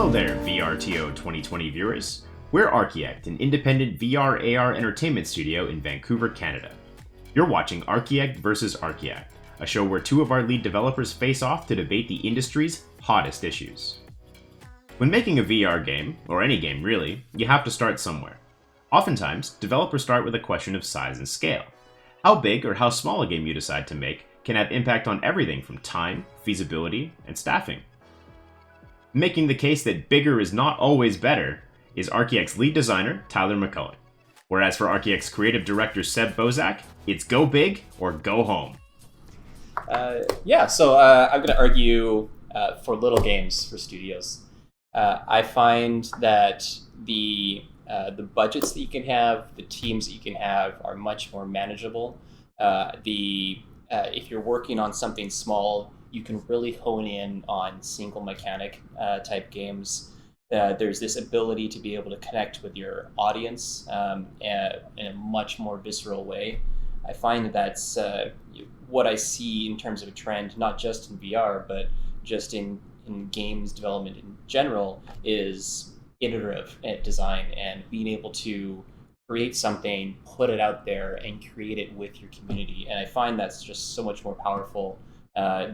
Hello there, VRTO 2020 viewers. We're Archiact, an independent VR/AR entertainment studio in Vancouver, Canada. You're watching Archiact vs. Archiact, a show where two of our lead developers face off to debate the industry's hottest issues. When making a VR game, or any game really, you have to start somewhere. Oftentimes, developers start with a question of size and scale. How big or how small a game you decide to make can have impact on everything from time, feasibility, and staffing. Making the case that bigger is not always better is Archiact's lead designer, Tyler McCulloch. Whereas for Archiact's creative director, Seb Bouzac, it's go big or go home. I'm going to argue for little games for studios. I find that the budgets that you can have, the teams that you can have are much more manageable. If you're working on something small, you can really hone in on single mechanic type games. There's this ability to be able to connect with your audience in a much more visceral way. I find that's what I see in terms of a trend, not just in VR, but just in games development in general, is iterative design and being able to create something, put it out there, and create it with your community. And I find that's just so much more powerful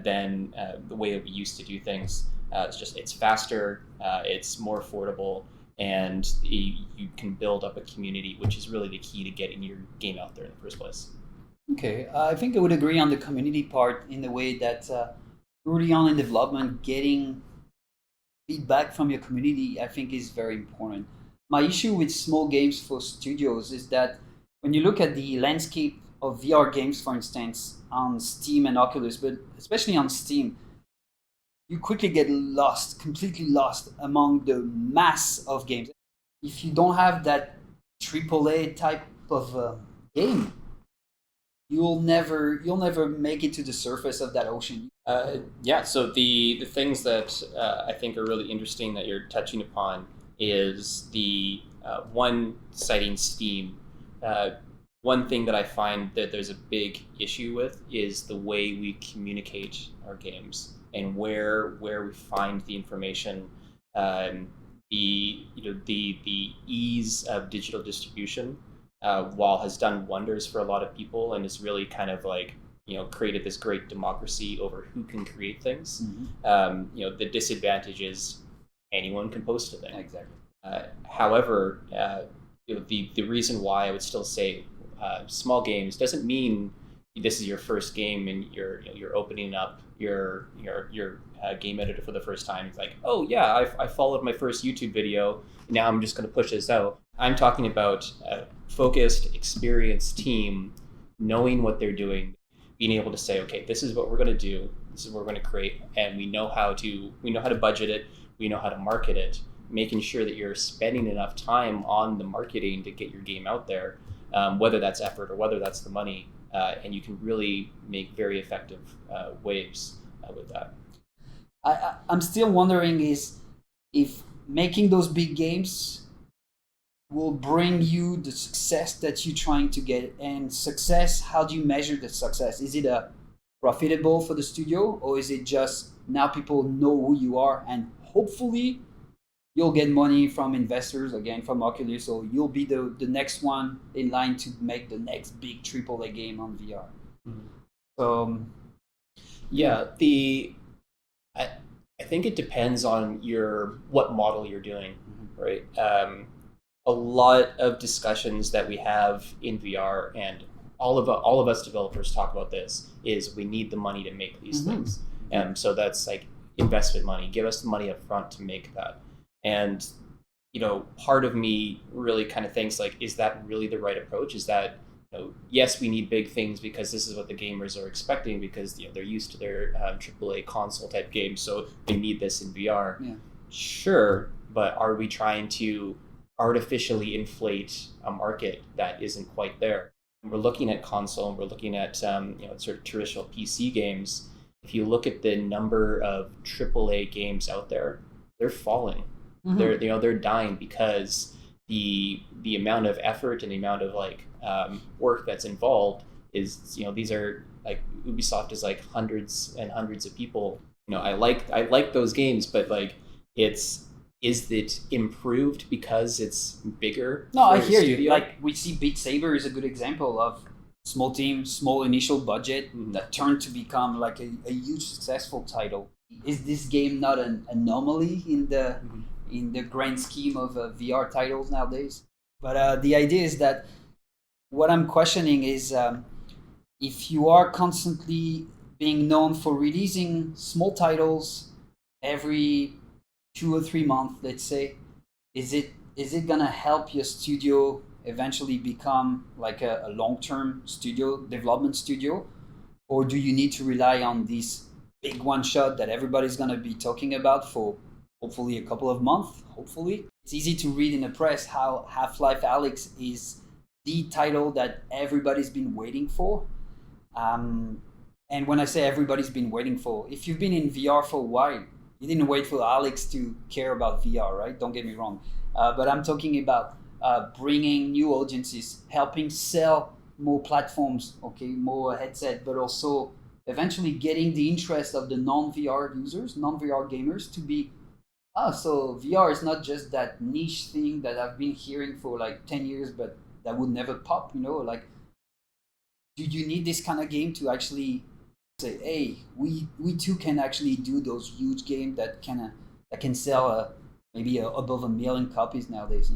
than the way that we used to do things. It's faster, it's more affordable, and you can build up a community, which is really the key to getting your game out there in the first place. Okay, I think I would agree on the community part in the way that early on in development, getting feedback from your community, I think, is very important. My issue with small games for studios is that when you look at the landscape of VR games, for instance, on Steam and Oculus, but especially on Steam, you quickly get lost, completely lost among the mass of games. If you don't have that AAA type of game, you'll never make it to the surface of that ocean. So the things that I think are really interesting that you're touching upon is the one citing Steam. One thing that I find that there's a big issue with is the way we communicate our games and where we find the information. The ease of digital distribution, while has done wonders for a lot of people and has really kind of created this great democracy over who can create things. Mm-hmm. The disadvantage is anyone can post a thing. Exactly. However, the reason why I would still say small games doesn't mean this is your first game and you're opening up your game editor for the first time. It's like, oh yeah, I followed my first YouTube video. Now I'm just going to push this out. I'm talking about a focused, experienced team knowing what they're doing, being able to say, okay, this is what we're going to do. This is what we're going to create, and we know how to budget it. We know how to market it. Making sure that you're spending enough time on the marketing to get your game out there, whether that's effort or whether that's the money, and you can really make very effective waves with that. I'm still wondering if making those big games will bring you the success that you're trying to get. And success, how do you measure the success? Is it profitable for the studio, or is it just now people know who you are and hopefully you'll get money from investors, again, from Oculus, so you'll be the next one in line to make the next big AAA game on VR. Mm-hmm. So, I think it depends on what model you're doing, mm-hmm. right? A lot of discussions that we have in VR, and all of us developers talk about this, is we need the money to make these mm-hmm. things. So that's like investment money. Give us the money up front to make that. And, part of me really kind of thinks is that really the right approach? Is that, yes, we need big things because this is what the gamers are expecting because, they're used to their AAA console type games. So they need this in VR. Yeah. Sure. But are we trying to artificially inflate a market that isn't quite there? We're looking at console and we're looking at, sort of traditional PC games. If you look at the number of AAA games out there, they're falling. Mm-hmm. They're dying because the amount of effort and the amount of work that's involved is, these are Ubisoft is hundreds and hundreds of people. I like those games, but it's is it improved because it's bigger? No, I for a hear you. studio? Like we see Beat Saber is a good example of small team, small initial budget that turned to become like a huge successful title. Is this game not an anomaly in the grand scheme of VR titles nowadays? But the idea is that what I'm questioning is if you are constantly being known for releasing small titles every 2 or 3 months, let's say, is it gonna help your studio eventually become like a long-term studio development studio, or do you need to rely on this big one shot that everybody's gonna be talking about for hopefully a couple of months? Hopefully, it's easy to read in the press how Half-Life Alyx is the title that everybody's been waiting for. And when I say everybody's been waiting for, if you've been in VR for a while, you didn't wait for Alex to care about VR, right? Don't get me wrong. But I'm talking about bringing new audiences, helping sell more platforms, okay, more headset, but also eventually getting the interest of the non-VR users, non-VR gamers to be, so VR is not just that niche thing that I've been hearing for like 10 years, but that would never pop, like, do you need this kind of game to actually say, hey, we too can actually do those huge games that can sell maybe above 1 million copies nowadays,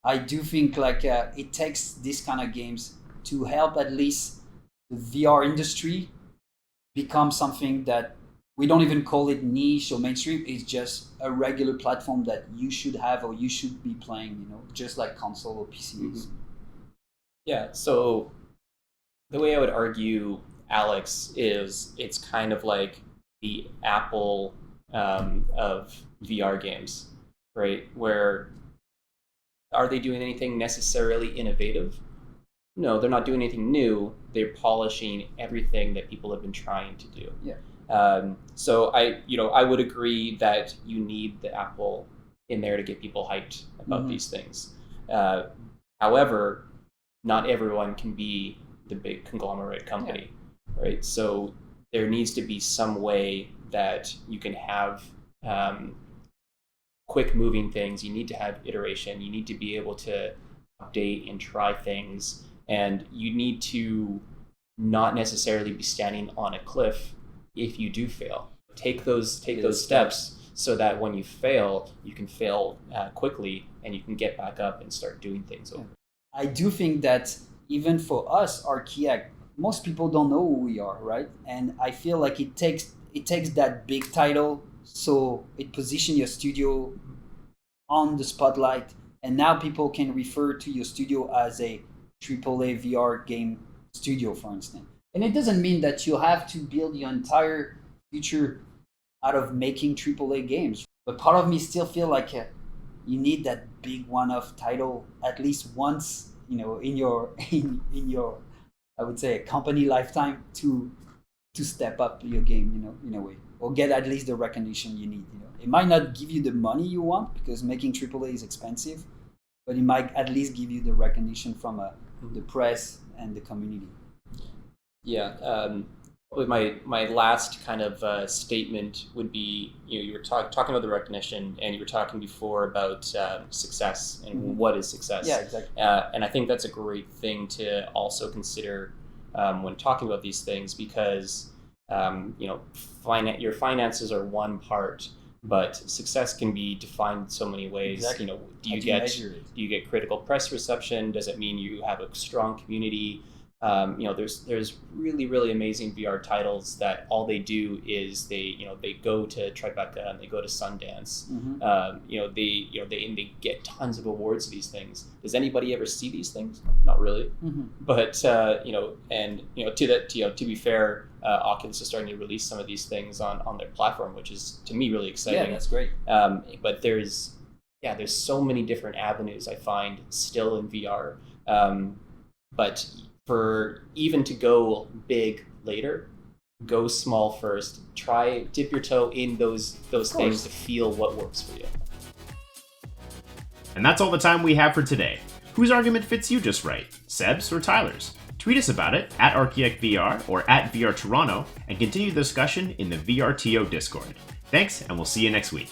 I do think it takes this kind of games to help at least the VR industry become something that we don't even call it niche or mainstream. It's just a regular platform that you should have or you should be playing, just like console or PCs. Yeah, so the way I would argue Alyx is it's kind of like the Apple of VR games, right? Where are they doing anything necessarily innovative? No, they're not doing anything new. They're polishing everything that people have been trying to do. Yeah. So I would agree that you need the Apple in there to get people hyped about these things. However, not everyone can be the big conglomerate company, right? So there needs to be some way that you can have quick moving things. You need to have iteration. You need to be able to update and try things, and you need to not necessarily be standing on a cliff if you do fail. Take those steps so that when you fail, you can fail quickly and you can get back up and start doing things over. I do think that even for us, Archiact, most people don't know who we are, right? And I feel like it takes that big title, so it positions your studio on the spotlight, and now people can refer to your studio as a AAA VR game studio, for instance. And it doesn't mean that you have to build your entire future out of making AAA games. But part of me still feel like you need that big one-off title at least once, in your I would say a company lifetime to step up your game, in a way, or get at least the recognition you need. It might not give you the money you want because making AAA is expensive, but it might at least give you the recognition from the press and the community. Yeah. With my last kind of statement would be, you were talking about the recognition, and you were talking before about success and what is success. Yeah, exactly. And I think that's a great thing to also consider when talking about these things, because your finances are one part, but success can be defined so many ways. Exactly. Do you get critical press reception? Does it mean you have a strong community? There's really, really amazing VR titles that all they do is they go to Tribeca and they go to Sundance. They get tons of awards for these things. Does anybody ever see these things? Not really. But to be fair, Oculus is starting to release some of these things on their platform, which is to me really exciting. Yeah, that's great. But there's so many different avenues I find still in VR. But for even to go big later, go small first. Try dip your toe in those things to feel what works for you. And that's all the time we have for today. Whose argument fits you just right? Seb's or Tyler's? Tweet us about it at Archiact VR or at VR Toronto, and continue the discussion in the VRTO Discord. Thanks, and we'll see you next week.